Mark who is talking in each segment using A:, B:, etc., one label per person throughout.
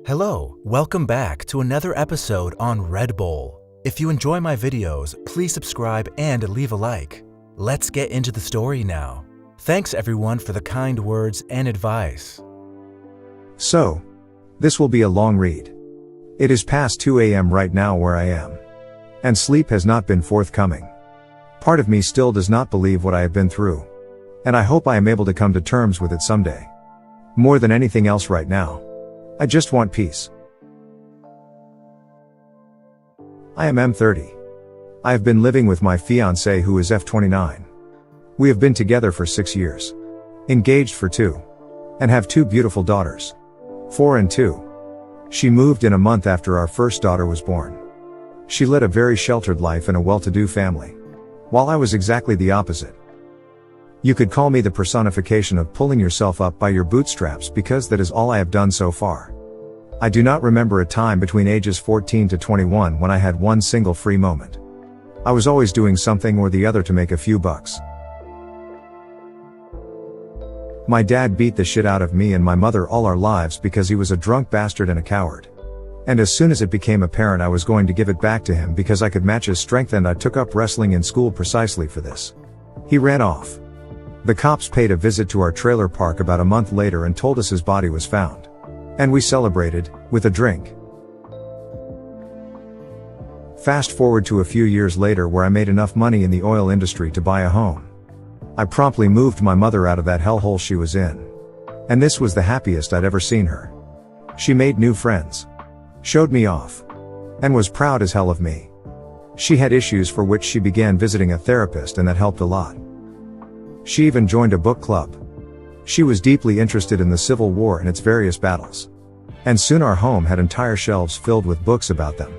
A: Hello, welcome back to another episode on Red Bull. If you enjoy my videos, please subscribe and leave a like. Let's get into the story now. Thanks everyone for the kind words and advice.
B: So, this will be a long read. It is past 2 a.m. right now where I am. And sleep has not been forthcoming. Part of me still does not believe what I have been through. And I hope I am able to come to terms with it someday. More than anything else right now, I just want peace. I am M30. I have been living with my fiancée who is F29. We have been together for 6 years. Engaged for 2. And have 2 beautiful daughters. 4 and 2. She moved in a month after our first daughter was born. She led a very sheltered life in a well-to-do family. While I was exactly the opposite. You could call me the personification of pulling yourself up by your bootstraps because that is all I have done so far. I do not remember a time between ages 14 to 21 when I had one single free moment. I was always doing something or the other to make a few bucks. My dad beat the shit out of me and my mother all our lives because he was a drunk bastard and a coward. And as soon as it became apparent I was going to give it back to him because I could match his strength, and I took up wrestling in school precisely for this. He ran off. The cops paid a visit to our trailer park about a month later and told us his body was found. And we celebrated, with a drink. Fast forward to a few years later where I made enough money in the oil industry to buy a home. I promptly moved my mother out of that hellhole she was in. And this was the happiest I'd ever seen her. She made new friends. Showed me off. And was proud as hell of me. She had issues for which she began visiting a therapist, and that helped a lot. She even joined a book club. She was deeply interested in the Civil War and its various battles. And soon our home had entire shelves filled with books about them.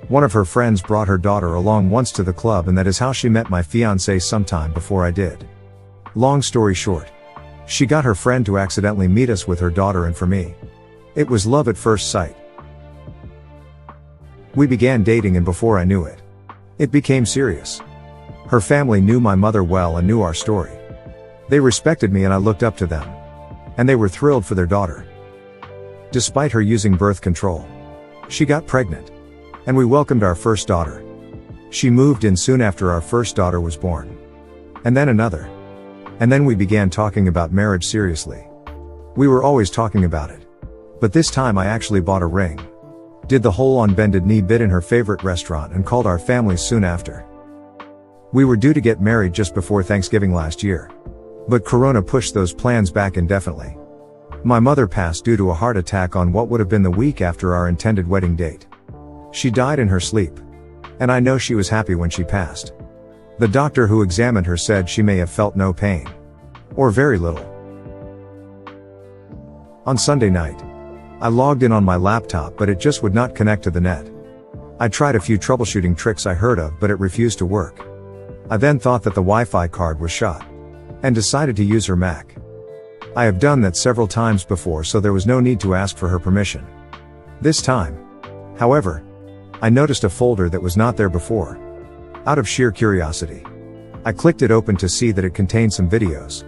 B: One of her friends brought her daughter along once to the club, and that is how she met my fiancé sometime before I did. Long story short, she got her friend to accidentally meet us with her daughter, and for me, it was love at first sight. We began dating, and before I knew it, it became serious. Her family knew my mother well and knew our story. They respected me and I looked up to them. And they were thrilled for their daughter. Despite her using birth control, she got pregnant. And we welcomed our first daughter. She moved in soon after our first daughter was born. And then another. And then we began talking about marriage seriously. We were always talking about it. But this time I actually bought a ring. Did the whole on bended knee bit in her favorite restaurant and called our family soon after. We were due to get married just before Thanksgiving last year. But Corona pushed those plans back indefinitely. My mother passed due to a heart attack on what would have been the week after our intended wedding date. She died in her sleep. And I know she was happy when she passed. The doctor who examined her said she may have felt no pain. Or very little. On Sunday night, I logged in on my laptop, but it just would not connect to the net. I tried a few troubleshooting tricks I heard of, but it refused to work. I then thought that the Wi-Fi card was shot. And decided to use her Mac. I have done that several times before, so there was no need to ask for her permission. This time, however, I noticed a folder that was not there before. Out of sheer curiosity, I clicked it open to see that it contained some videos.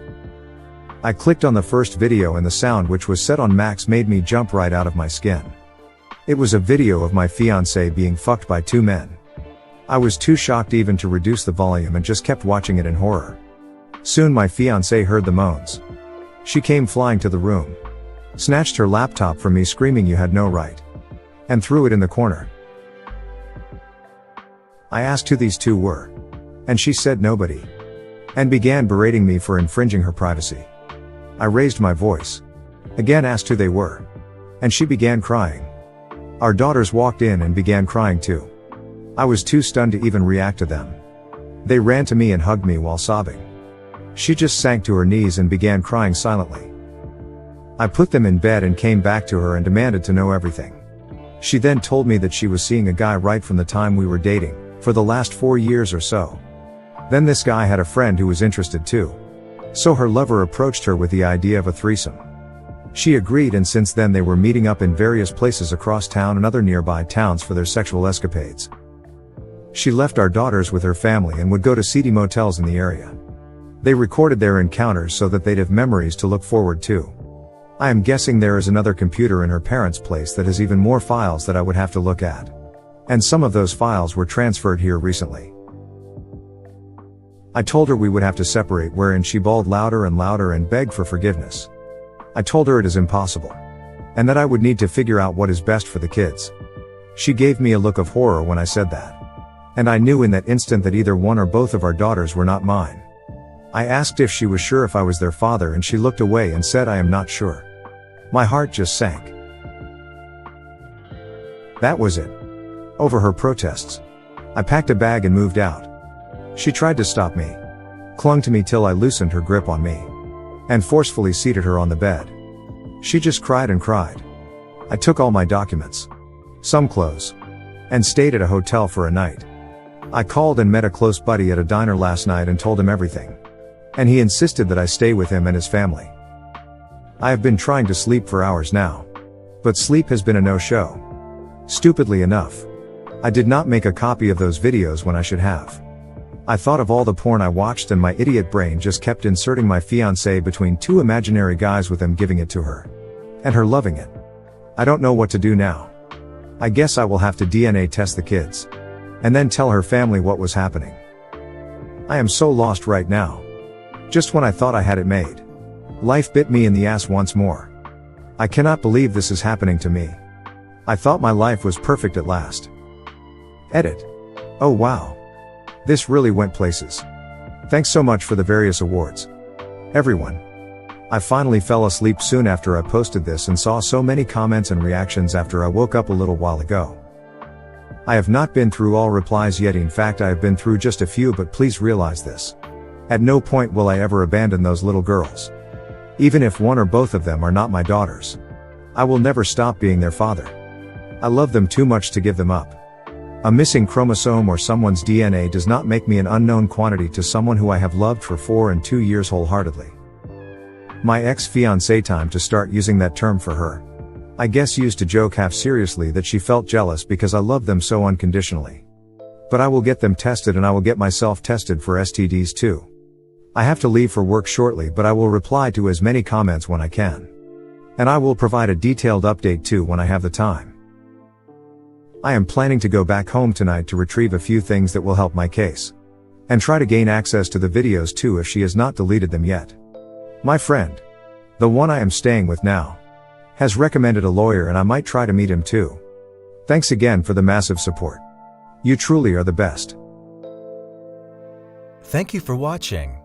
B: I clicked on the first video, and the sound which was set on max made me jump right out of my skin. It was a video of my fiancé being fucked by 2 men. I was too shocked even to reduce the volume and just kept watching it in horror. Soon my fiancé heard the moans. She came flying to the room. Snatched her laptop from me screaming, "You had no right." And threw it in the corner. I asked who these 2 were. And she said nobody. And began berating me for infringing her privacy. I raised my voice. Again asked who they were. And she began crying. Our daughters walked in and began crying too. I was too stunned to even react to them. They ran to me and hugged me while sobbing. She just sank to her knees and began crying silently. I put them in bed and came back to her and demanded to know everything. She then told me that she was seeing a guy right from the time we were dating, for the last 4 years or so. Then this guy had a friend who was interested too. So her lover approached her with the idea of a threesome. She agreed, and since then they were meeting up in various places across town and other nearby towns for their sexual escapades. She left our daughters with her family and would go to seedy motels in the area. They recorded their encounters so that they'd have memories to look forward to. I am guessing there is another computer in her parents' place that has even more files that I would have to look at. And some of those files were transferred here recently. I told her we would have to separate, wherein she bawled louder and louder and begged for forgiveness. I told her it is impossible. And that I would need to figure out what is best for the kids. She gave me a look of horror when I said that. And I knew in that instant that either one or both of our daughters were not mine. I asked if she was sure if I was their father, and she looked away and said, "I am not sure." My heart just sank. That was it. Over her protests, I packed a bag and moved out. She tried to stop me, clung to me till I loosened her grip on me, and forcefully seated her on the bed. She just cried and cried. I took all my documents, some clothes, and stayed at a hotel for a night. I called and met a close buddy at a diner last night and told him everything. And he insisted that I stay with him and his family. I have been trying to sleep for hours now. But sleep has been a no-show. Stupidly enough, I did not make a copy of those videos when I should have. I thought of all the porn I watched, and my idiot brain just kept inserting my fiancé between two imaginary guys with them giving it to her. And her loving it. I don't know what to do now. I guess I will have to DNA test the kids. And then tell her family what was happening. I am so lost right now. Just when I thought I had it made, life bit me in the ass once more. I cannot believe this is happening to me. I thought my life was perfect at last. Edit. Oh wow. This really went places. Thanks so much for the various awards, everyone. I finally fell asleep soon after I posted this and saw so many comments and reactions after I woke up a little while ago. I have not been through all replies yet. In fact, I have been through just a few, but please realize this. At no point will I ever abandon those little girls. Even if one or both of them are not my daughters, I will never stop being their father. I love them too much to give them up. A missing chromosome or someone's DNA does not make me an unknown quantity to someone who I have loved for 4 and 2 years wholeheartedly. My ex-fiancée, time to start using that term for her. I guess used to joke half seriously that she felt jealous because I loved them so unconditionally. But I will get them tested, and I will get myself tested for STDs too. I have to leave for work shortly, but I will reply to as many comments when I can. And I will provide a detailed update too when I have the time. I am planning to go back home tonight to retrieve a few things that will help my case. And try to gain access to the videos too if she has not deleted them yet. My friend, the one I am staying with now, has recommended a lawyer, and I might try to meet him too. Thanks again for the massive support. You truly are the best.
A: Thank you for watching.